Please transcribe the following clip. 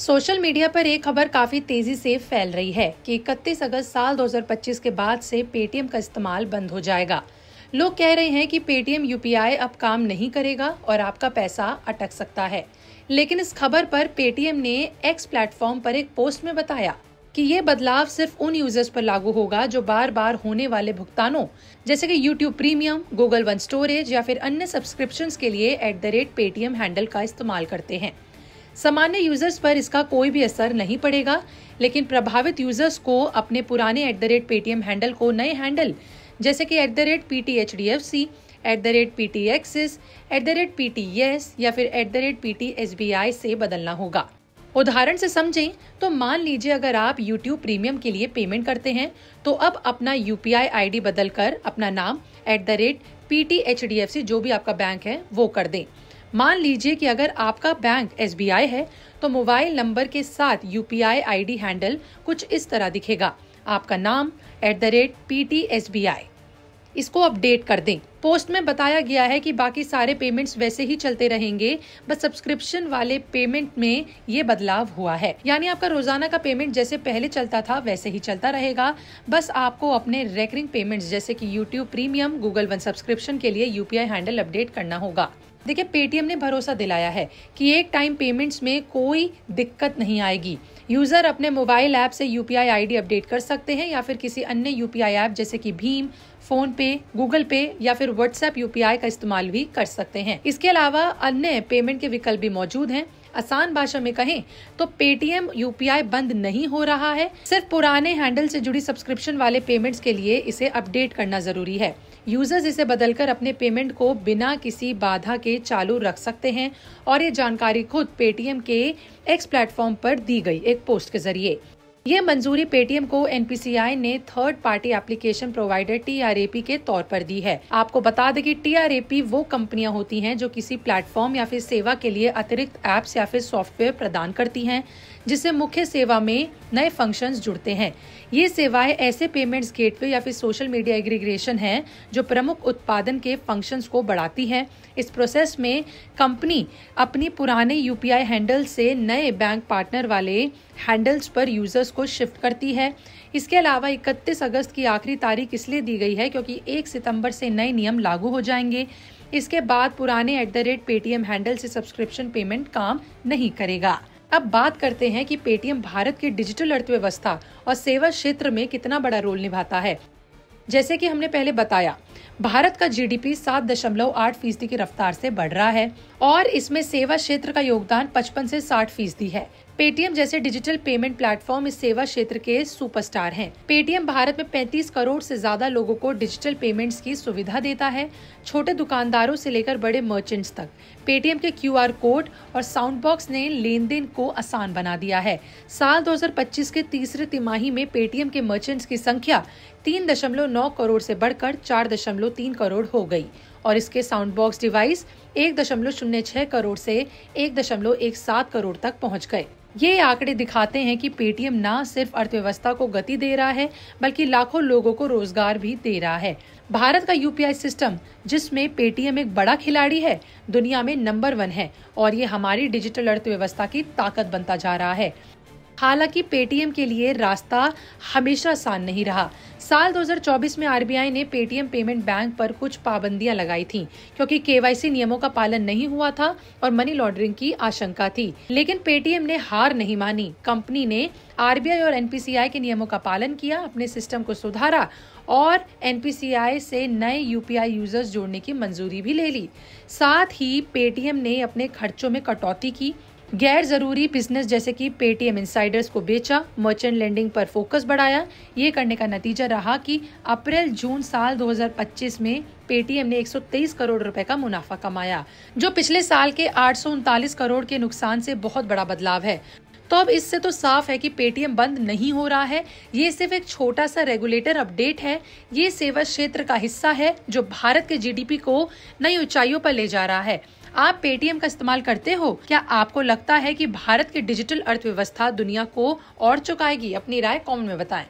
Social media पर एक खबर काफी तेजी से फैल रही है कि 31 अगस्त साल 2025 के बाद से पेटीएम का इस्तेमाल बंद हो जाएगा। लोग कह रहे हैं कि पेटीएम यूपीआई अब काम नहीं करेगा और आपका पैसा अटक सकता है। लेकिन इस खबर पर पेटीएम ने एक्स प्लेटफॉर्म पर एक पोस्ट में बताया कि ये बदलाव सिर्फ उन यूजर्स पर लागू होगा जो बार बार होने वाले भुगतानों जैसे कि YouTube premium, Google one storage या फिर अन्य सब्सक्रिप्शंस के लिए @पेटीएम हैंडल का इस्तेमाल करते हैं। सामान्य यूजर्स पर इसका कोई भी असर नहीं पड़ेगा, लेकिन प्रभावित यूजर्स को अपने पुराने @पेटीएम हैंडल को नए हैंडल जैसे कि @PTHDFC, @PTAxis, @PTYes या फिर @PTSBI से बदलना होगा। उदाहरण से समझें तो मान लीजिए अगर आप YouTube प्रीमियम के लिए पेमेंट करते हैं तो अब अपना UPI ID बदलकर अपना नाम @PTHDFC जो भी आपका बैंक है वो कर दें। मान लीजिए कि अगर आपका बैंक SBI है तो मोबाइल नंबर के साथ UPI ID हैंडल कुछ इस तरह दिखेगा, आपका नाम @PTSBI। इसको अपडेट कर दें। पोस्ट में बताया गया है कि बाकी सारे पेमेंट्स वैसे ही चलते रहेंगे, बस सब्सक्रिप्शन वाले पेमेंट में ये बदलाव हुआ है। यानी आपका रोजाना का पेमेंट जैसे पहले चलता था वैसे ही चलता रहेगा, बस आपको अपने रेकरिंग पेमेंट्स जैसे कि YouTube premium, Google one subscription के लिए UPI हैंडल अपडेट करना होगा। देखिए, पेटीएम ने भरोसा दिलाया है कि एक टाइम पेमेंट्स में कोई दिक्कत नहीं आएगी। यूजर अपने मोबाइल ऐप से UPI ID अपडेट कर सकते हैं या फिर किसी अन्य UPI ऐप जैसे कि भीम, फोन पे, गूगल पे या फिर व्हाट्सएप UPI का इस्तेमाल भी कर सकते हैं। इसके अलावा अन्य पेमेंट के विकल्प भी मौजूद हैं। आसान भाषा में कहें तो पेटीएम UPI बंद नहीं हो रहा है, सिर्फ पुराने हैंडल से जुड़ी सब्सक्रिप्शन वाले पेमेंट्स के लिए इसे अपडेट करना जरूरी है। यूजर्स इसे बदलकर अपने पेमेंट को बिना किसी बाधा के चालू रख सकते हैं और ये जानकारी खुद पेटीएम के एक्स प्लेटफॉर्म पर दी गई एक पोस्ट के जरिए। ये मंजूरी पेटीएम को NPCI ने third party application provider TRAP के तौर पर दी है। आपको बता दें कि TRAP वो कंपनियां होती हैं जो किसी प्लेटफॉर्म या फिर सेवा के लिए अतिरिक्त एप्स या फिर सॉफ्टवेयर प्रदान करती हैं, जिससे मुख्य सेवा में नए फंक्शंस जुड़ते हैं। ये सेवाएं ऐसे पेमेंट्स गेटवे या फिर सोशल मीडिया एग्रीगेशन हैं जो प्रमुख उत्पादन के फंक्शंस को बढ़ाती है। इस प्रोसेस में कंपनी अपनी पुराने UPI हैंडल से नए बैंक पार्टनर वाले हैंडल्स पर यूजर्स को शिफ्ट करती है। इसके अलावा 31 अगस्त की आखिरी तारीख इसलिए दी गई है क्योंकि 1 सितंबर से नए नियम लागू हो जाएंगे। इसके बाद पुराने @पेटीएम हैंडल से सब्सक्रिप्शन पेमेंट काम नहीं करेगा। अब बात करते हैं कि पेटीएम भारत की डिजिटल अर्थव्यवस्था और सेवा क्षेत्र में कितना बड़ा रोल निभाता है। जैसे कि हमने पहले बताया, भारत का GDP 7.8% की रफ्तार से बढ़ रहा है और इसमें सेवा क्षेत्र का योगदान 55 से 60% है। पेटीएम जैसे डिजिटल पेमेंट प्लेटफॉर्म इस सेवा क्षेत्र के सुपरस्टार हैं। पेटीएम भारत में 35 करोड़ से ज्यादा लोगों को डिजिटल पेमेंट्स की सुविधा देता है, छोटे दुकानदारों से लेकर बड़े मर्चेंट्स तक। पेटीएम के QR कोड और साउंड बॉक्स ने लेन देन को आसान बना दिया है। साल 2025 के तीसरे तिमाही में पेटीएम के मर्चेंट्स की संख्या 3.9 करोड़ से बढ़कर 4.3 करोड़ हो गई और इसके साउंड बॉक्स डिवाइस 1.06 करोड़ से 1.17 करोड़ तक पहुंच गए। ये आंकड़े दिखाते हैं कि पेटीएम न सिर्फ अर्थव्यवस्था को गति दे रहा है बल्कि लाखों लोगों को रोजगार भी दे रहा है। भारत का UPI सिस्टम, जिसमें पेटीएम एक बड़ा खिलाड़ी है, दुनिया में नंबर 1 है और ये हमारी डिजिटल अर्थव्यवस्था की ताकत बनता जा रहा है। हालांकि पेटीएम के लिए रास्ता हमेशा आसान नहीं रहा। साल 2024 में RBI ने पेटीएम पेमेंट बैंक पर कुछ पाबंदियां लगाई थीं क्योंकि KYC नियमों का पालन नहीं हुआ था और मनी लॉन्ड्रिंग की आशंका थी। लेकिन पेटीएम ने हार नहीं मानी। कंपनी ने RBI और NPCI के नियमों का पालन किया, अपने सिस्टम को सुधारा और NPCI से नए UPI यूजर्स जोड़ने की मंजूरी भी ले ली। साथ ही पेटीएम ने अपने खर्चों में कटौती की, गैर जरूरी बिजनेस जैसे कि पेटीएम इनसाइडर्स को बेचा, मर्चेंट लेंडिंग पर फोकस बढ़ाया। ये करने का नतीजा रहा कि अप्रैल-जून साल 2025 में पेटीएम ने 123 करोड़ रुपए का मुनाफा कमाया, जो पिछले साल के 839 करोड़ के नुकसान से बहुत बड़ा बदलाव है। तो अब इससे तो साफ है कि पेटीएम बंद नहीं हो रहा है। ये सिर्फ एक छोटा सा रेगुलेटर अपडेट है। ये सेवा क्षेत्र का हिस्सा है जो भारत के GDP को नई ऊंचाइयों पर ले जा रहा है। आप पेटीएम का इस्तेमाल करते हो? क्या आपको लगता है कि भारत की डिजिटल अर्थव्यवस्था दुनिया को और चुकाएगी? अपनी राय कमेंट में बताएं।